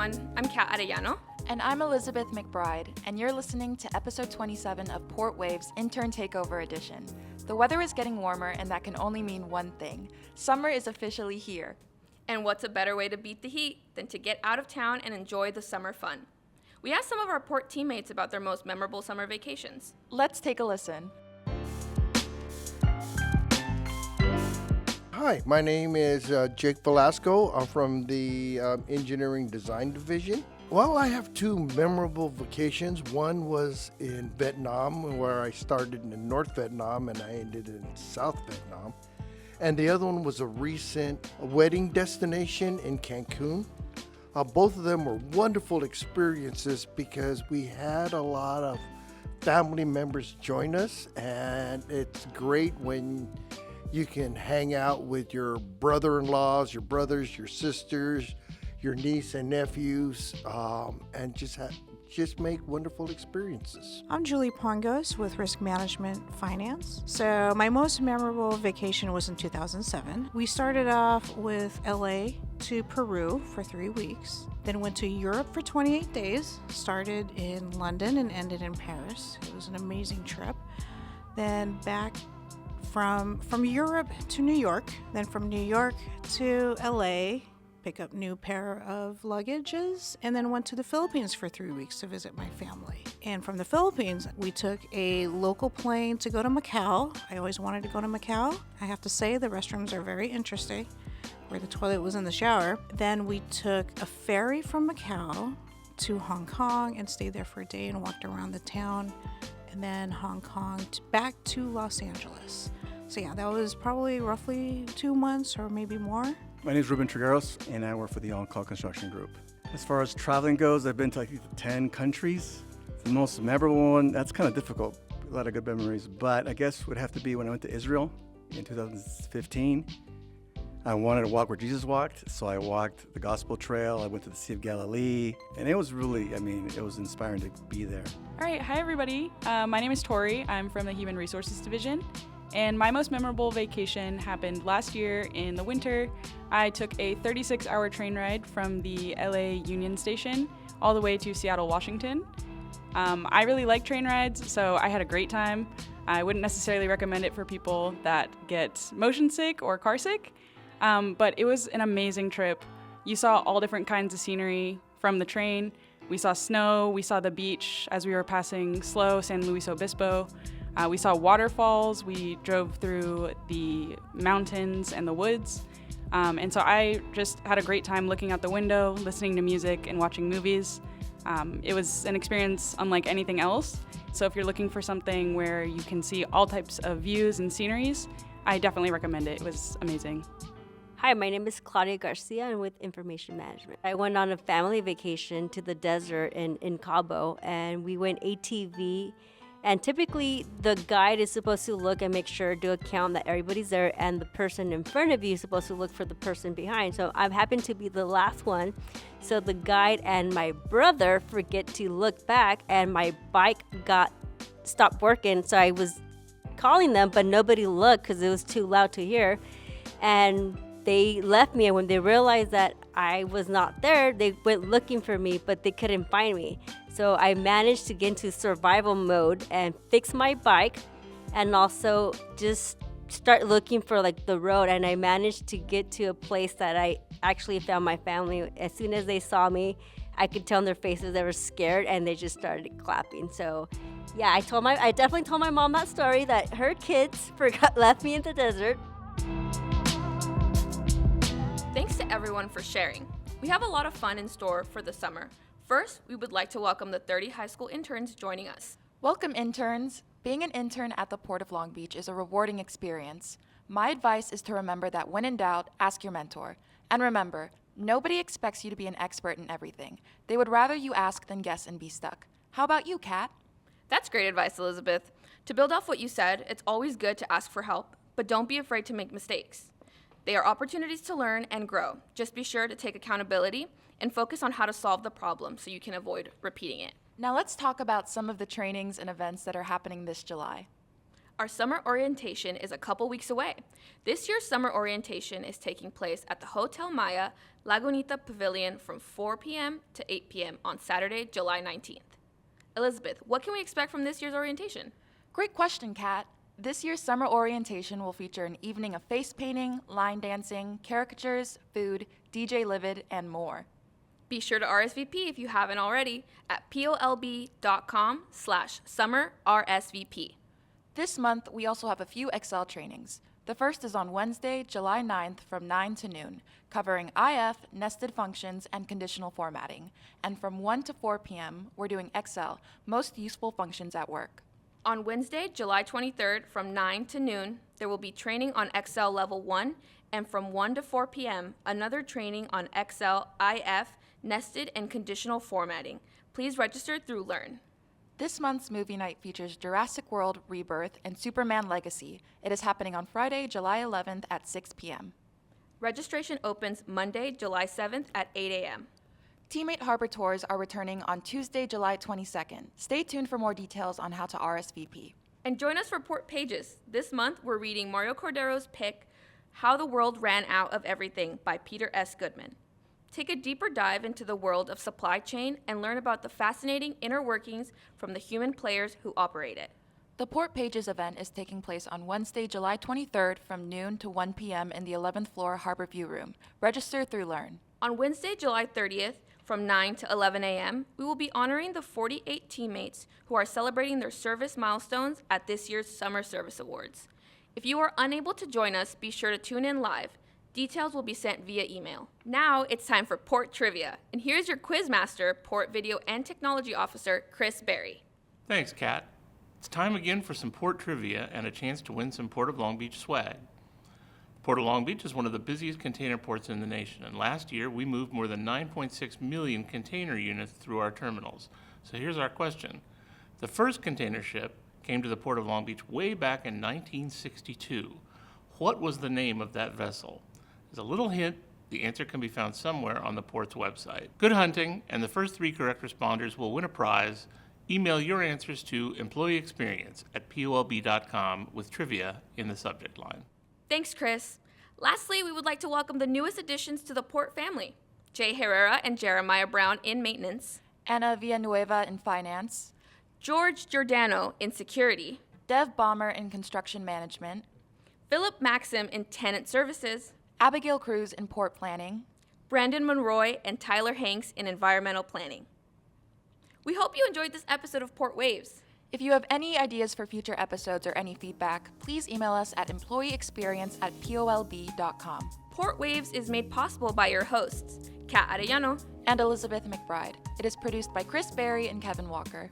everyone. I'm Kat Arellano. And I'm Elizabeth McBride, and you're listening to episode 27 of Port Wave's Intern Takeover Edition. The weather is getting warmer, and that can only mean one thing. Summer is officially here. And what's a better way to beat the heat than to get out of town and enjoy the summer fun? We asked some of our Port teammates about their most memorable summer vacations. Let's take a listen. Hi, my name is Jake Velasco. I'm from the Engineering Design Division. Well, I have two memorable vacations. One was in Vietnam, where I started in North Vietnam and I ended in South Vietnam. And the other one was a recent wedding destination in Cancun. Both of them were wonderful experiences because we had a lot of family members join us, and it's great when you can hang out with your brother-in-laws, your brothers, your sisters, your niece and nephews, and just make wonderful experiences. I'm Julie Pongos with Risk Management Finance. So my most memorable vacation was in 2007. We started off with LA to Peru for 3 weeks, then went to Europe for 28 days, started in London and ended in Paris. It was an amazing trip. Then back from Europe to New York, then from New York to LA, pick up new pair of luggages, and then went to the Philippines for 3 weeks to visit my family. And from the Philippines, we took a local plane to go to Macau. I always wanted to go to Macau. I have to say the restrooms are very interesting, where the toilet was in the shower. Then we took a ferry from Macau to Hong Kong and stayed there for a day and walked around the town, and then Hong Kong back to Los Angeles. So yeah, that was probably roughly 2 months or maybe more. My name is Ruben Trigueros, and I work for the On-Call Construction Group. As far as traveling goes, I've been to 10 countries. The most memorable one, that's kind of difficult, a lot of good memories, but I guess would have to be when I went to Israel in 2015. I wanted to walk where Jesus walked, so I walked the Gospel Trail. I went to the Sea of Galilee, and it was really, it was inspiring to be there. All right, hi everybody. My name is Tori. I'm from the Human Resources Division. And my most memorable vacation happened last year in the winter. I took a 36-hour train ride from the LA Union Station all the way to Seattle, Washington. I really like train rides, so I had a great time. I wouldn't necessarily recommend it for people that get motion sick or car sick, but it was an amazing trip. You saw all different kinds of scenery from the train. We saw snow, we saw the beach as we were passing slow San Luis Obispo. We saw waterfalls, we drove through the mountains and the woods, and so I just had a great time looking out the window, listening to music and watching movies. It was an experience unlike anything else, so if you're looking for something where you can see all types of views and sceneries, I definitely recommend it. It was amazing. Hi, my name is Claudia Garcia. I'm with Information Management. I went on a family vacation to the desert in Cabo, and we went ATV. And typically, the guide is supposed to look and make sure to account that everybody's there, and the person in front of you is supposed to look for the person behind. So I happened to be the last one. So the guide and my brother forget to look back, and my bike stopped working. So I was calling them, but nobody looked because it was too loud to hear. And they left me, and when they realized that I was not there, they went looking for me, but they couldn't find me. So I managed to get into survival mode and fix my bike, and also just start looking for the road. And I managed to get to a place that I actually found my family. As soon as they saw me, I could tell in their faces they were scared, and they just started clapping. So yeah, I definitely told my mom that story, that her kids left me in the desert. Thanks to everyone for sharing. We have a lot of fun in store for the summer. First, we would like to welcome the 30 high school interns joining us. Welcome, interns. Being an intern at the Port of Long Beach is a rewarding experience. My advice is to remember that when in doubt, ask your mentor. And remember, nobody expects you to be an expert in everything. They would rather you ask than guess and be stuck. How about you, Kat? That's great advice, Elizabeth. To build off what you said, it's always good to ask for help, but don't be afraid to make mistakes. They are opportunities to learn and grow. Just be sure to take accountability and focus on how to solve the problem so you can avoid repeating it. Now let's talk about some of the trainings and events that are happening this July. Our summer orientation is a couple weeks away. This year's summer orientation is taking place at the Hotel Maya Lagunita Pavilion from 4 p.m. to 8 p.m. on Saturday, July 19th. Elizabeth, what can we expect from this year's orientation? Great question, Kat. This year's summer orientation will feature an evening of face painting, line dancing, caricatures, food, DJ Livid, and more. Be sure to RSVP if you haven't already at polb.com/summerrsvp. This month, we also have a few Excel trainings. The first is on Wednesday, July 9th from 9 to noon, covering IF, nested functions, and conditional formatting. And from 1 to 4 p.m., we're doing Excel, most useful functions at work. On Wednesday, July 23rd from 9 to noon, there will be training on Excel Level 1, and from 1 to 4 p.m., another training on Excel IF, nested and conditional formatting. Please register through Learn. This month's movie night features Jurassic World Rebirth and Superman Legacy. It is happening on Friday, July 11th at 6 p.m. Registration opens Monday, July 7th at 8 a.m. Teammate Harbor Tours are returning on Tuesday, July 22nd. Stay tuned for more details on how to RSVP. And join us for Port Pages. This month, we're reading Mario Cordero's pick, How the World Ran Out of Everything by Peter S. Goodman. Take a deeper dive into the world of supply chain and learn about the fascinating inner workings from the human players who operate it. The Port Pages event is taking place on Wednesday, July 23rd from noon to 1 p.m. in the 11th floor Harbor View Room. Register through Learn. On Wednesday, July 30th, from 9 to 11 a.m., we will be honoring the 48 teammates who are celebrating their service milestones at this year's Summer Service Awards. If you are unable to join us, be sure to tune in live. Details will be sent via email. Now it's time for Port Trivia. And here's your quizmaster, Port Video and Technology Officer, Chris Berry. Thanks, Kat. It's time again for some Port Trivia and a chance to win some Port of Long Beach swag. Port of Long Beach is one of the busiest container ports in the nation, and last year we moved more than 9.6 million container units through our terminals. So here's our question. The first container ship came to the Port of Long Beach way back in 1962. What was the name of that vessel? As a little hint, the answer can be found somewhere on the port's website. Good hunting, and the first 3 correct responders will win a prize. Email your answers to employeeexperience@polb.com with trivia in the subject line. Thanks, Chris. Lastly, we would like to welcome the newest additions to the Port family, Jay Herrera and Jeremiah Brown in maintenance, Anna Villanueva in finance, George Giordano in security, Dev Bomber in construction management, Philip Maxim in tenant services, Abigail Cruz in port planning, Brandon Monroy and Tyler Hanks in environmental planning. We hope you enjoyed this episode of Port Waves. If you have any ideas for future episodes or any feedback, please email us at employeeexperience@polb.com. Port Waves is made possible by your hosts, Kat Arellano And Elizabeth McBride. It is produced by Chris Berry and Kevin Walker.